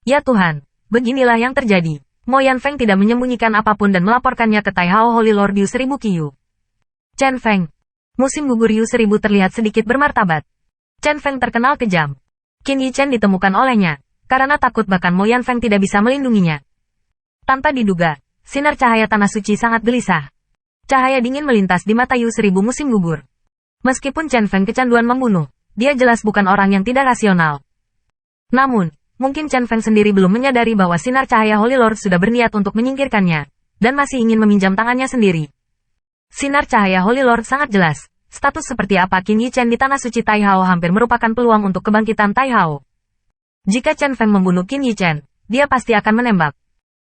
Ya Tuhan, beginilah yang terjadi. Mo Yanfeng tidak menyembunyikan apapun dan melaporkannya ke Tai Hao Holy Lord Yu 1000 Qiu. Chen Feng. Musim gugur Yu 1000 terlihat sedikit bermartabat. Chen Feng terkenal kejam. Qin Yichen ditemukan olehnya, karena takut bahkan Mo Yanfeng tidak bisa melindunginya. Tanpa diduga, sinar cahaya tanah suci sangat gelisah. Cahaya dingin melintas di mata Yu 1000 musim gugur. Meskipun Chen Feng kecanduan membunuh, dia jelas bukan orang yang tidak rasional. Namun, mungkin Chen Feng sendiri belum menyadari bahwa sinar cahaya Holy Lord sudah berniat untuk menyingkirkannya, dan masih ingin meminjam tangannya sendiri. Sinar cahaya Holy Lord sangat jelas. Status seperti apa Qin Yichen di tanah suci Tai Hao hampir merupakan peluang untuk kebangkitan Tai Hao. Jika Chen Feng membunuh Qin Yichen, dia pasti akan menembak.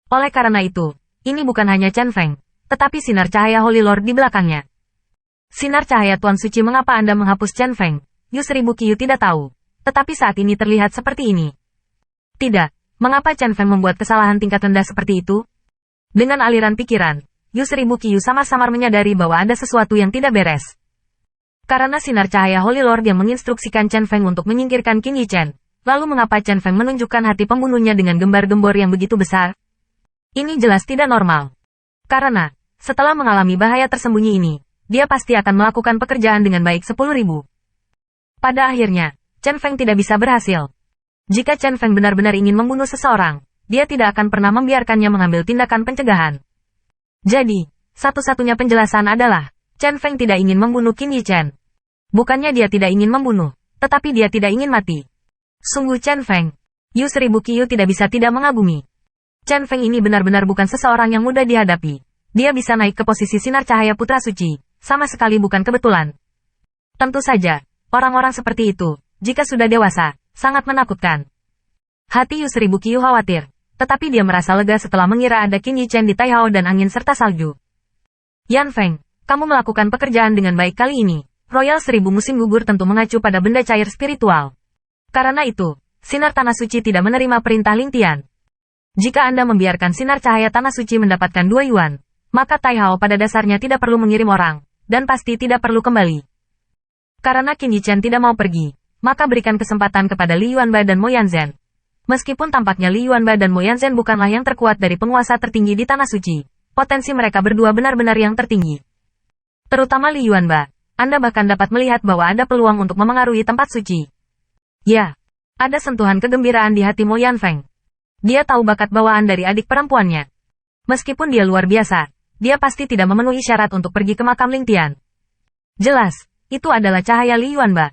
Oleh karena itu, ini bukan hanya Chen Feng, tetapi sinar cahaya Holy Lord di belakangnya. Sinar cahaya Tuan Suci, mengapa Anda menghapus Chen Feng? Yu 1000 Qiu tidak tahu. Tetapi saat ini terlihat seperti ini. Tidak, mengapa Chen Feng membuat kesalahan tingkat rendah seperti itu? Dengan aliran pikiran, Yu 1000 Qiu samar-samar menyadari bahwa ada sesuatu yang tidak beres. Karena sinar cahaya Holy Lord yang menginstruksikan Chen Feng untuk menyingkirkan Qin Yichen, lalu mengapa Chen Feng menunjukkan hati pembunuhnya dengan gembar-gembor yang begitu besar? Ini jelas tidak normal. Karena, setelah mengalami bahaya tersembunyi ini, dia pasti akan melakukan pekerjaan dengan baik 10.000. Pada akhirnya, Chen Feng tidak bisa berhasil. Jika Chen Feng benar-benar ingin membunuh seseorang, dia tidak akan pernah membiarkannya mengambil tindakan pencegahan. Jadi, satu-satunya penjelasan adalah, Chen Feng tidak ingin membunuh Qin Yichen. Bukannya dia tidak ingin membunuh, tetapi dia tidak ingin mati. Sungguh Chen Feng. Yu 1000 Qiu tidak bisa tidak mengagumi. Chen Feng ini benar-benar bukan seseorang yang mudah dihadapi. Dia bisa naik ke posisi sinar cahaya putra suci, sama sekali bukan kebetulan. Tentu saja, orang-orang seperti itu, jika sudah dewasa, sangat menakutkan. Hati Yu 1000 Qiu khawatir, tetapi dia merasa lega setelah mengira ada Qin Yichen di Tai Hao dan angin serta salju. Yan Feng, kamu melakukan pekerjaan dengan baik kali ini. Royal 1000 musim gugur tentu mengacu pada benda cair spiritual. Karena itu, sinar tanah suci tidak menerima perintah Ling Tian. Jika Anda membiarkan sinar cahaya tanah suci mendapatkan 2 yuan, maka Tai Hao pada dasarnya tidak perlu mengirim orang, dan pasti tidak perlu kembali. Karena Qin Yichen tidak mau pergi, maka berikan kesempatan kepada Li Yuanba dan Mo Yanzhen. Meskipun tampaknya Li Yuanba dan Mo Yanzhen bukanlah yang terkuat dari penguasa tertinggi di tanah suci, potensi mereka berdua benar-benar yang tertinggi. Terutama Li Yuanba, Anda bahkan dapat melihat bahwa ada peluang untuk memengaruhi tempat suci. Ya, ada sentuhan kegembiraan di hati Mo Yanfeng. Dia tahu bakat bawaan dari adik perempuannya. Meskipun dia luar biasa, dia pasti tidak memenuhi syarat untuk pergi ke makam Ling Tian. Jelas, itu adalah cahaya Li Yuanba.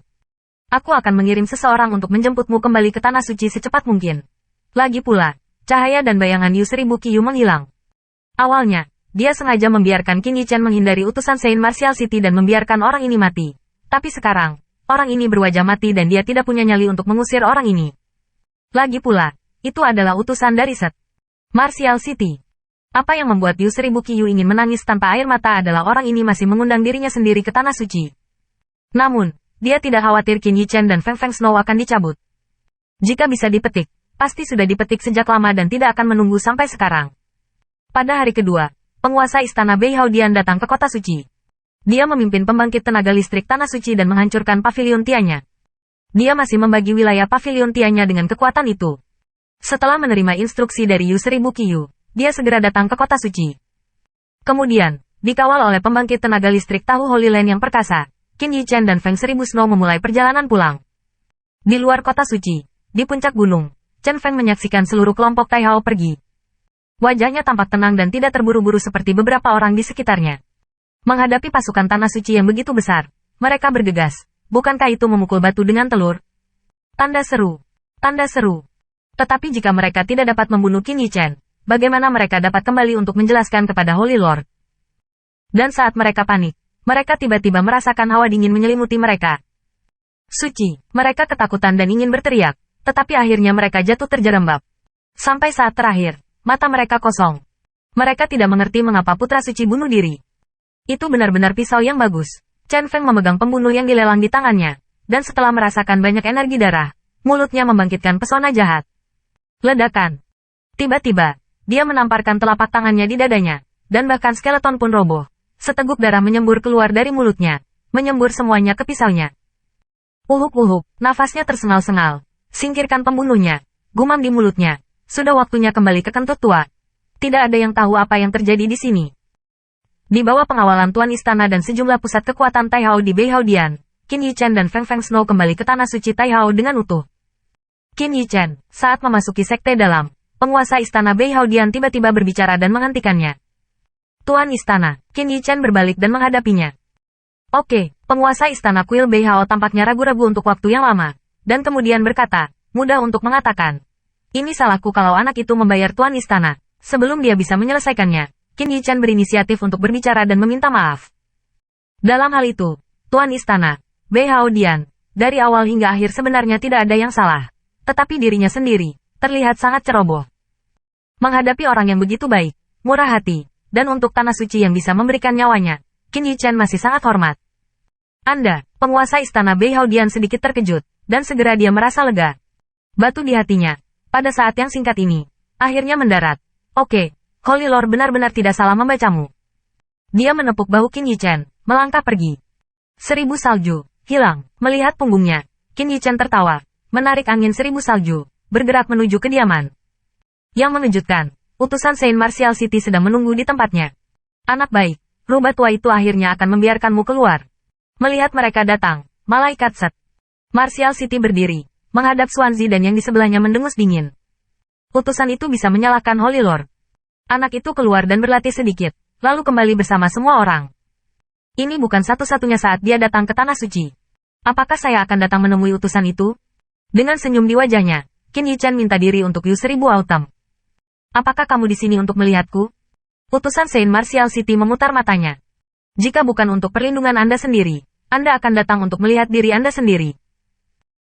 Aku akan mengirim seseorang untuk menjemputmu kembali ke tanah suci secepat mungkin. Lagi pula, cahaya dan bayangan Yu 1000 Qiu menghilang. Awalnya, dia sengaja membiarkan Qin Yichen menghindari utusan Saint Martial City dan membiarkan orang ini mati. Tapi sekarang, orang ini berwajah mati dan dia tidak punya nyali untuk mengusir orang ini. Lagi pula, itu adalah utusan dari Set Martial City. Apa yang membuat Yu 1000 Qiu ingin menangis tanpa air mata adalah orang ini masih mengundang dirinya sendiri ke tanah suci. Namun, dia tidak khawatir Qin Yichen dan Feng Feng Snow akan dicabut. Jika bisa dipetik, pasti sudah dipetik sejak lama dan tidak akan menunggu sampai sekarang. Pada hari kedua, penguasa istana Bei Haudian datang ke kota suci. Dia memimpin pembangkit tenaga listrik tanah suci dan menghancurkan pavilion Tianya. Dia masih membagi wilayah pavilion Tianya dengan kekuatan itu. Setelah menerima instruksi dari Yu 1000 Qiu, dia segera datang ke kota suci. Kemudian, dikawal oleh pembangkit tenaga listrik Tahu Holy Land yang perkasa, Qin Yichen dan Feng 1000 Snow memulai perjalanan pulang. Di luar kota suci, di puncak gunung, Chen Feng menyaksikan seluruh kelompok Tai Hao pergi. Wajahnya tampak tenang dan tidak terburu-buru seperti beberapa orang di sekitarnya. Menghadapi pasukan tanah suci yang begitu besar, mereka bergegas. Bukankah itu memukul batu dengan telur? Tanda seru. Tanda seru. Tetapi jika mereka tidak dapat membunuh Qin Yichen, bagaimana mereka dapat kembali untuk menjelaskan kepada Holy Lord? Dan saat mereka panik, mereka tiba-tiba merasakan hawa dingin menyelimuti mereka. Suci, mereka ketakutan dan ingin berteriak, tetapi akhirnya mereka jatuh terjerembab. Sampai saat terakhir, mata mereka kosong. Mereka tidak mengerti mengapa putra suci bunuh diri. Itu benar-benar pisau yang bagus. Chen Feng memegang pembunuh yang dilelang di tangannya, dan setelah merasakan banyak energi darah, mulutnya membangkitkan pesona jahat. Ledakan. Tiba-tiba, dia menamparkan telapak tangannya di dadanya, dan bahkan skeleton pun roboh. Seteguk darah menyembur keluar dari mulutnya, menyembur semuanya ke pisaunya. Uhuk-uhuk, nafasnya tersengal-sengal. Singkirkan pembunuhnya, gumam di mulutnya. Sudah waktunya kembali ke kentut tua. Tidak ada yang tahu apa yang terjadi di sini. Di bawah pengawalan Tuan Istana dan sejumlah pusat kekuatan Taihao di Beihao-dian, Qin Yichen dan Feng Feng Snow kembali ke Tanah Suci Taihao dengan utuh. Qin Yichen, saat memasuki sekte dalam, penguasa Istana Beihao-dian tiba-tiba berbicara dan menghentikannya. Tuan Istana, Qin Yichen berbalik dan menghadapinya. Oke, penguasa Istana Kuil Beihao tampaknya ragu-ragu untuk waktu yang lama, dan kemudian berkata, mudah untuk mengatakan. Ini salahku kalau anak itu membayar Tuan Istana. Sebelum dia bisa menyelesaikannya, Qin Yichen berinisiatif untuk berbicara dan meminta maaf. Dalam hal itu, Tuan Istana, Beihao-dian, dari awal hingga akhir sebenarnya tidak ada yang salah. Tetapi dirinya sendiri, terlihat sangat ceroboh. Menghadapi orang yang begitu baik, murah hati, dan untuk Tanah Suci yang bisa memberikan nyawanya, Qin Yichen masih sangat hormat. Anda, penguasa Istana Beihao-dian sedikit terkejut, dan segera dia merasa lega. Batu di hatinya. Pada saat yang singkat ini, akhirnya mendarat. Oke, Holy Lord benar-benar tidak salah membacamu. Dia menepuk bahu Qin Yichen, melangkah pergi. 1000 salju, hilang, melihat punggungnya. Qin Yichen tertawa, menarik angin 1000 salju, bergerak menuju kediaman. Yang mengejutkan, utusan Saint Martial City sedang menunggu di tempatnya. Anak baik, rubah tua itu akhirnya akan membiarkanmu keluar. Melihat mereka datang, malaikat Set. Martial City berdiri, menghadap Swansea dan yang di sebelahnya mendengus dingin. Utusan itu bisa menyalahkan Holy Lord. Anak itu keluar dan berlatih sedikit, lalu kembali bersama semua orang. Ini bukan satu-satunya saat dia datang ke Tanah Suci. Apakah saya akan datang menemui utusan itu? Dengan senyum di wajahnya, Qin Yichen minta diri untuk Yu 1000 Autumn. Apakah kamu di sini untuk melihatku? Utusan Saint Martial City memutar matanya. Jika bukan untuk perlindungan Anda sendiri, Anda akan datang untuk melihat diri Anda sendiri.